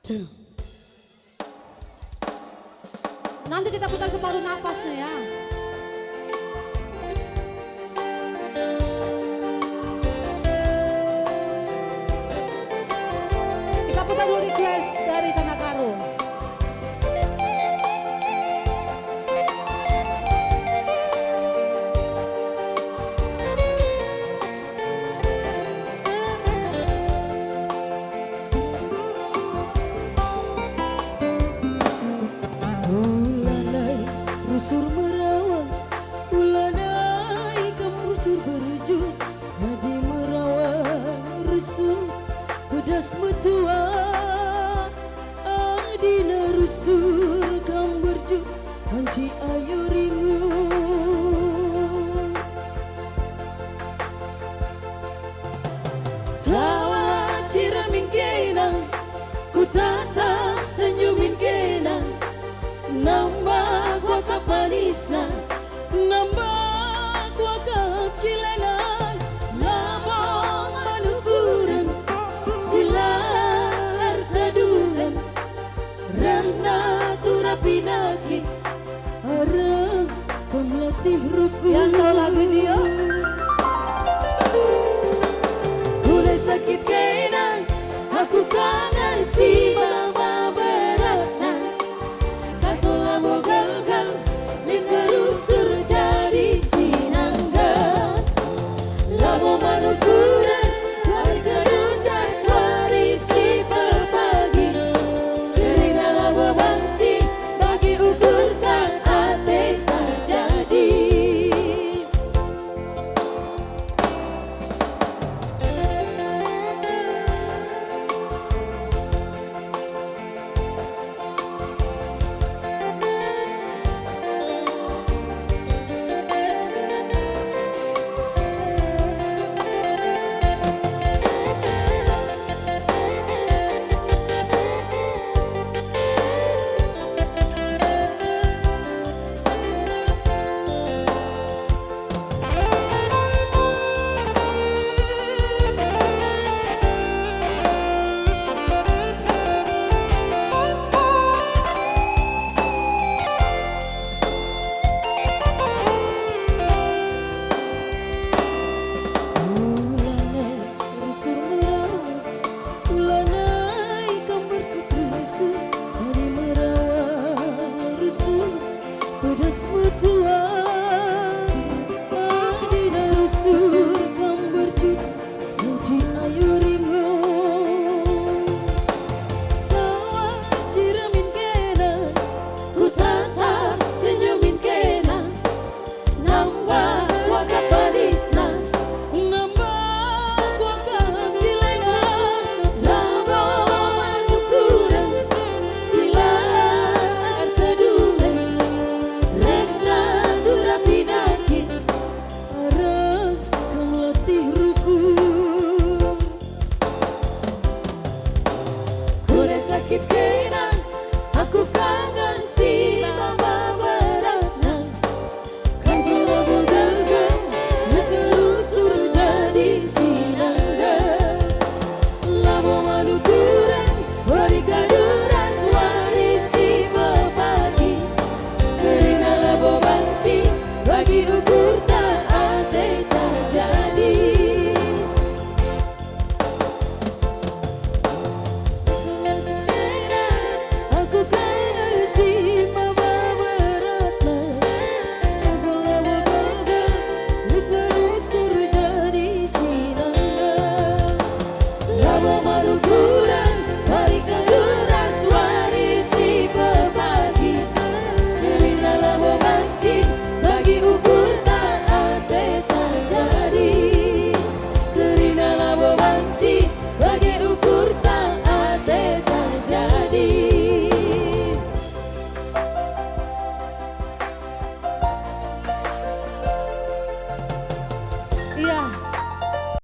Duh. Nanti kita putar separuh nafasnya ya. Kita putar dulu request dari Tanah Karo. Rusur merawang, ulanai kam rusur berjut, hadi merawang rusur, pedas metua, adina rusur kam berjut, panci ayu ringu. Tawa ciramin kenang, ku tatap senyumin kenang, nambah gua kapanisna, nambah gua kapcilenan, labang manukuran, silar taduhan, rana turapinaki, arang kamlatih rukun. Yang tahu lagu dia? Kulai sakit kenang, aku kangen si mama beratna. Gal-gal, lingkar rusur jadi sinangga, labo manukuran, lari keruncas warisi pepagi, gerina labo banci, bagi ukur tak ate terjadi. Pedas metua, adina rusur kam berjut, benci ayu ringo. Tawa ciramin kenang, ku tatap senyumin kenang, nambah waka panisna, nambah waka cilenan, labo manukuran, silar kedungan, regna turapinaki, arang kam latih rukun. Kuda sakit